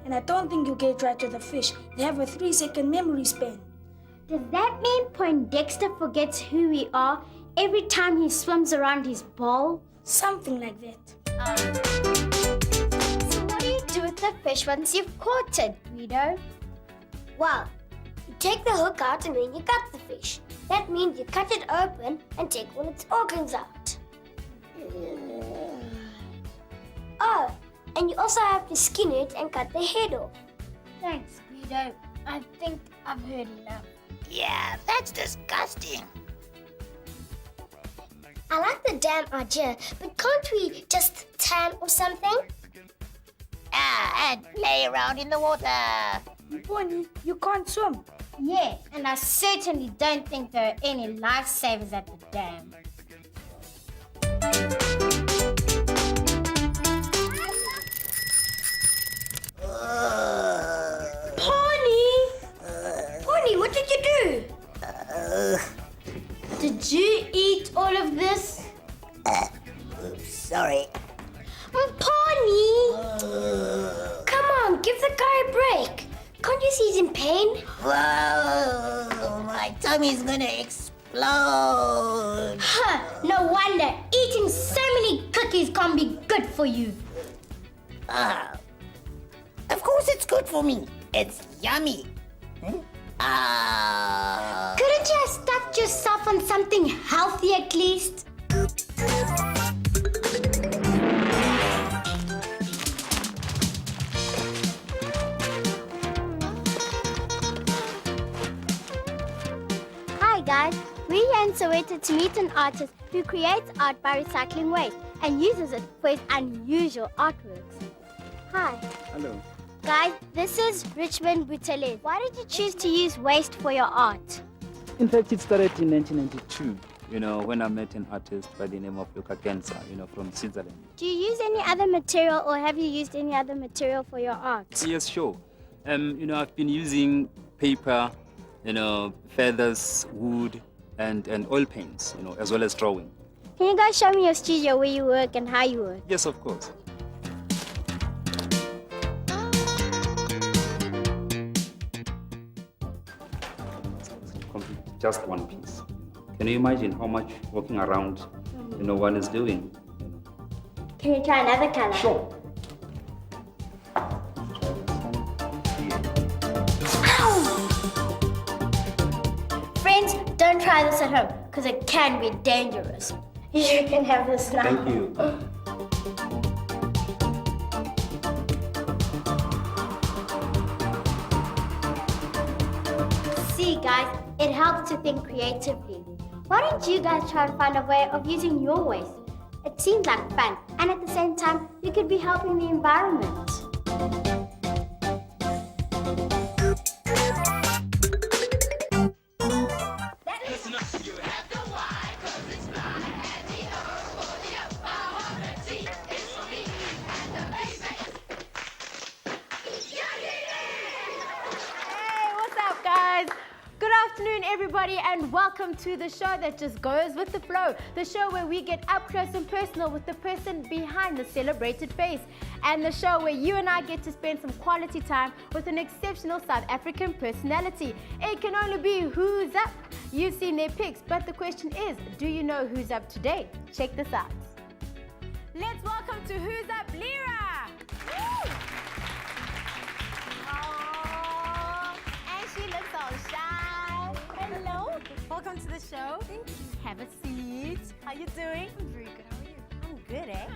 and I don't think you get right to the fish. They have a 3-second memory span. Does that mean Poindexter forgets who we are every time he swims around his bowl? Something like that. So what do you do with the fish once you've caught it, Guido? Well, you take the hook out and then you cut the fish. That means you cut it open and take all its organs out. Oh, and you also have to skin it and cut the head off. Thanks, Guido. I think I've heard enough. Yeah, that's disgusting. I like the dam idea, but can't we just tan or something? And play around in the water. Bonnie, you can't swim. Yeah, and I certainly don't think there are any lifesavers at the dam. Pony, what did you do? Did you eat all of this? Oops, sorry. Pony! Come on, give the guy a break. Can't you see he's in pain? Whoa, my tummy's gonna explode. Huh, no wonder. Eating so many cookies can't be good for you. Of course it's good for me. It's yummy. Couldn't you have stuck yourself on something healthy at least? Hi guys, we're here in Soweto to meet an artist who creates art by recycling waste and uses it for his unusual artworks. Hi. Hello. Guys, this is Richmond Boutelet. Why did you choose to use waste for your art? In fact, it started in 1992, when I met an artist by the name of Luca Kenza, from Switzerland. Do you use any other material or have you used any other material for your art? Yes, sure. I've been using paper, feathers, wood, and oil paints, as well as drawing. Can you guys show me your studio where you work and how you work? Yes, of course. Just one piece. Can you imagine how much walking around, one is doing? Can you try another color? Sure. Friends, don't try this at home because it can be dangerous. You can have this now. Thank you. See, guys, it helps to think creatively. Why don't you guys try and find a way of using your waste? It seems like fun, and at the same time, you could be helping the environment. Good afternoon, everybody, and welcome to the show that just goes with the flow. The show where we get up close and personal with the person behind the celebrated face. And the show where you and I get to spend some quality time with an exceptional South African personality. It can only be who's up. You've seen their pics, but the question is, do you know who's up today? Check this out. Let's welcome to Who's Up, Lyra. Woo! And she looks all shy. Hello, welcome to the show. Thank you. Have a seat. How you doing? I'm very good. How are you? I'm good, eh?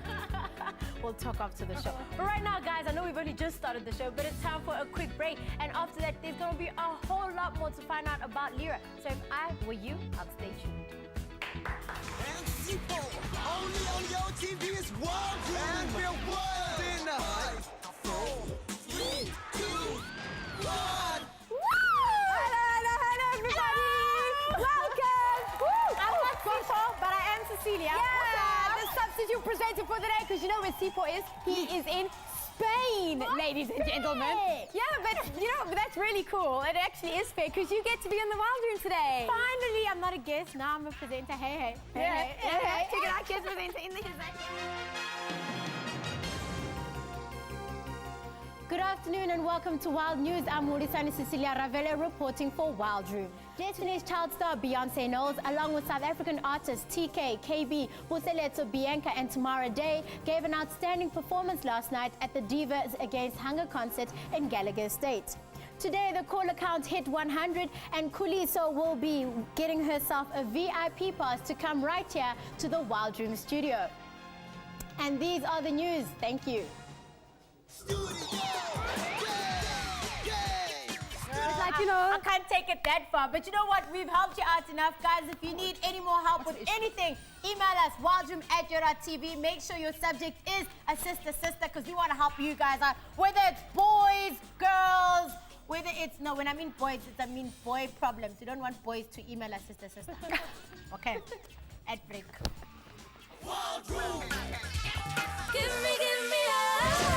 We'll talk after the show. But right now, guys, I know we've only just started the show, but it's time for a quick break. And after that, there's going to be a whole lot more to find out about Lyra. So if I were you, I'd stay tuned. Only on your TV is World and we're world in the 4, 3, 2, 1. Hello, everybody! Welcome! I'm not C4, but I am Cecilia. Yeah, the substitute presenter for the day, because you know where C4 is? He is in Spain, ladies and gentlemen. Yeah, but but that's really cool. It actually is fair, because you get to be in the wild room today. Finally, I'm not a guest, now I'm a presenter. Hey. Check it out, guest presenter in the Good afternoon and welcome to Wild News. I'm Hulisani Ravele reporting for Wild Room. Destiny's Child star Beyonce Knowles, along with South African artists TK, KB, Buseleto, Bianca and Tamara Day, gave an outstanding performance last night at the Divas Against Hunger concert in Gallagher Estate. Today, the caller count hit 100 and Kuliso will be getting herself a VIP pass to come right here to the Wild Room studio. And these are the news. Thank you. Like, you know, I can't take it that far, but you know what? We've helped you out enough, guys. If you need any more help with anything, email us wildroom@your.tv. Make sure your subject is a sister, because we want to help you guys out. Whether it's boys, girls, whether it's, no, when I mean boys, I mean boy problems. We don't want boys to email us sister. Okay, at break. Wildroom. Give me now.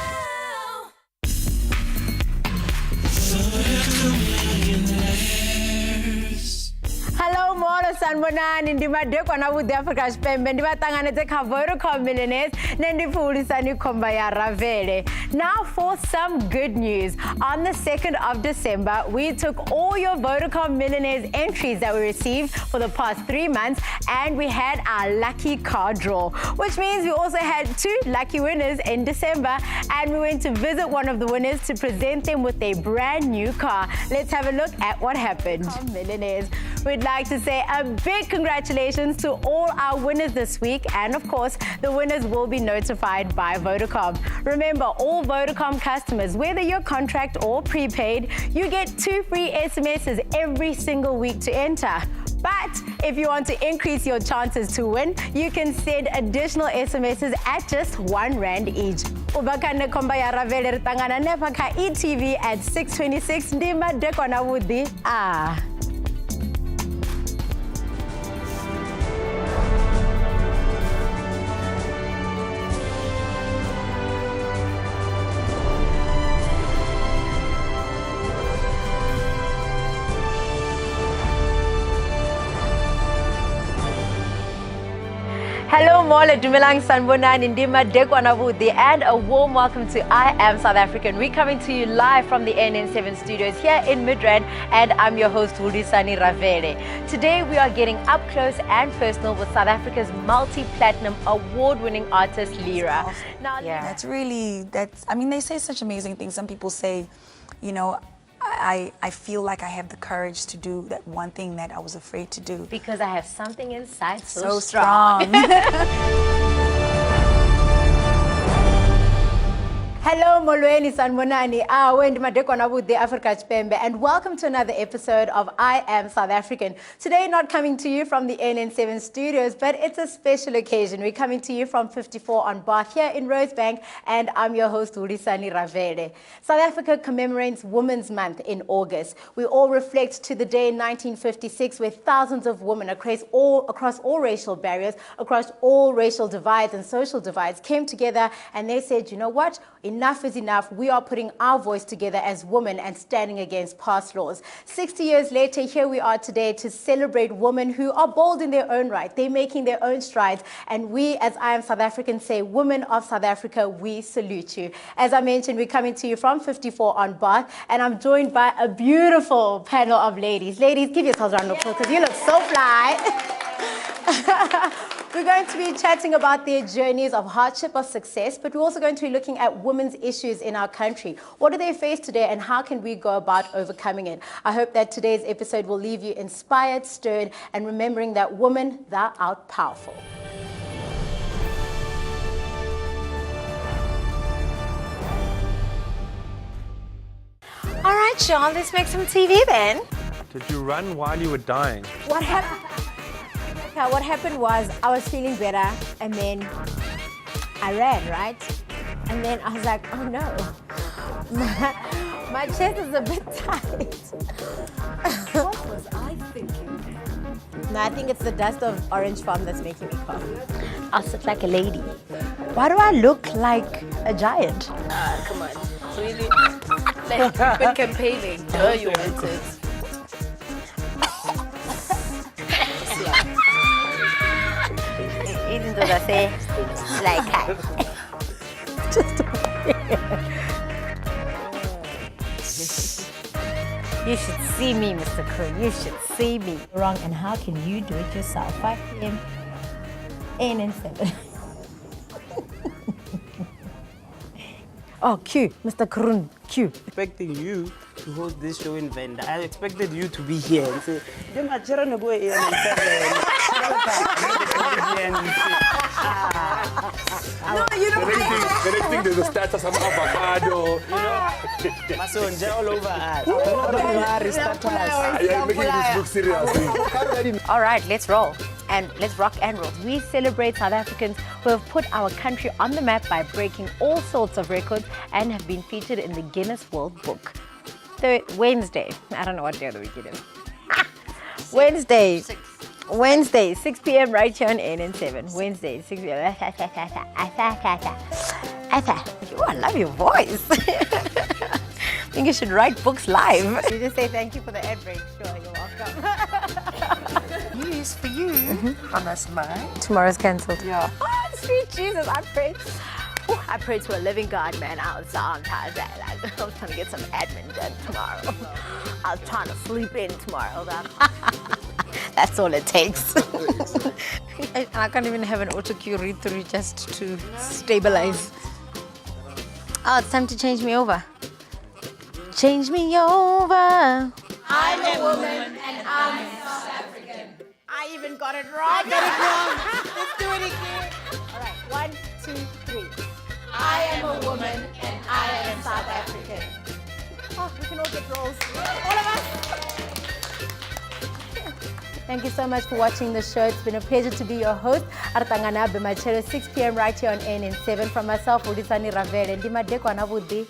Hello, Molo Sanbonani, ndimadekwa na South Africa Spembe, ndibatanganetse ka Vodacom Millionaires, Hulisani Ravele. Now for some good news. On the 2nd of December, we took all your Vodacom Millionaires entries that we received for the past 3 months and we had our lucky car draw, which means we also had 2 lucky winners in December and we went to visit one of the winners to present them with a brand new car. Let's have a look at what happened. Millionaires. We'd like to say a big congratulations to all our winners this week, and of course, the winners will be notified by Vodacom. Remember, all Vodacom customers, whether you're contract or prepaid, you get 2 free SMSs every single week to enter. But if you want to increase your chances to win, you can send additional SMSs at just R1 each. Ubakane komba ya Ravele ritangana nepa ka ETV at 6:26 ndima dekona wudi. Hello, Mola Dumelang Sanbonani Ndima Dekwana Vudi, and a warm welcome to I Am South African. We're coming to you live from the NN7 studios here in Midrand, and I'm your host, Hulisani Ravele. Today, we are getting up close and personal with South Africa's multi-platinum award-winning artist, Lyra. Now, yeah, I mean, they say such amazing things. Some people say, you know, I feel like I have the courage to do that one thing that I was afraid to do. Because I have something inside so strong. Hello, Molweni Sanbonani, Africa Spembe, and welcome to another episode of I Am South African. Today, not coming to you from the NN7 studios, but it's a special occasion. We're coming to you from 54 on Bath here in Rosebank, and I'm your host, Hulisani Ravele. South Africa commemorates Women's Month in August. We all reflect to the day in 1956 where thousands of women across all racial barriers, across all racial divides and social divides came together and they said, you know what? Enough is enough. We are putting our voice together as women and standing against past laws. 60 years later, here we are today to celebrate women who are bold in their own right. They're making their own strides. And we, as I Am South African, say, women of South Africa, we salute you. As I mentioned, we're coming to you from 54 on Bath, and I'm joined by a beautiful panel of ladies. Ladies, give yourselves a round of applause because you look so fly. We're going to be chatting about their journeys of hardship or success, but we're also going to be looking at women's issues in our country. What do they face today and how can we go about overcoming it? I hope that today's episode will leave you inspired, stirred, and remembering that woman, thou art powerful. All right, Sean, let's make some TV then. Did you run while you were dying? What happened? What happened was I was feeling better and then I ran, right? And then I was like, oh no, my chest is a bit tight. What was I thinking? No, I think it's the dust of Orange Farm that's making me cough. I'll sit like a lady. Why do I look like a giant? Come on, really? Like, you've been campaigning. You want it. Even though I say, like, hi. Just You should see me, Mr. Kroon. You should see me. Wrong, and how can you do it yourself? 5 p.m. ANN7. Oh, Q, Mr. Kroon, Q. Expecting you to host this show in Venda. I expected you to be here and say, "Dem achara no go ANN7." No, you know The next thing there's a status of avocado. Masonja all over us. Don't worry, status. You're making this look serious. All right, let's roll. And let's rock and roll. We celebrate South Africans who have put our country on the map by breaking all sorts of records and have been featured in the Guinness World Book. Wednesday. I don't know what day of the week it is. Wednesday. Wednesday, 6 p.m. right here on ANN7. Wednesday, 6 p.m. Oh, I love your voice. I think you should write books live. You just say thank you for the ad break. Sure, you're welcome. News for you. On a smile. Tomorrow's cancelled. Yeah. Oh, sweet Jesus, I prayed. I prayed to a living God, man. I was trying to get some admin done tomorrow. I was trying to sleep in tomorrow. That's all it takes. I can't even have an auto cue read through just to stabilize. Oh, it's time to change me over. Change me over. I'm a woman and I'm South African. I even got it wrong. I got it wrong. Let's do it again. All right, 1, 2, 3. I am a woman and I am South African. Oh, we can all get rolls. All of us. Thank you so much for watching the show. It's been a pleasure to be your host. Artangana Bemachero, 6 p.m. right here on ANN7. From myself, Hulisani Ravele, and Dimadeko Anabudi.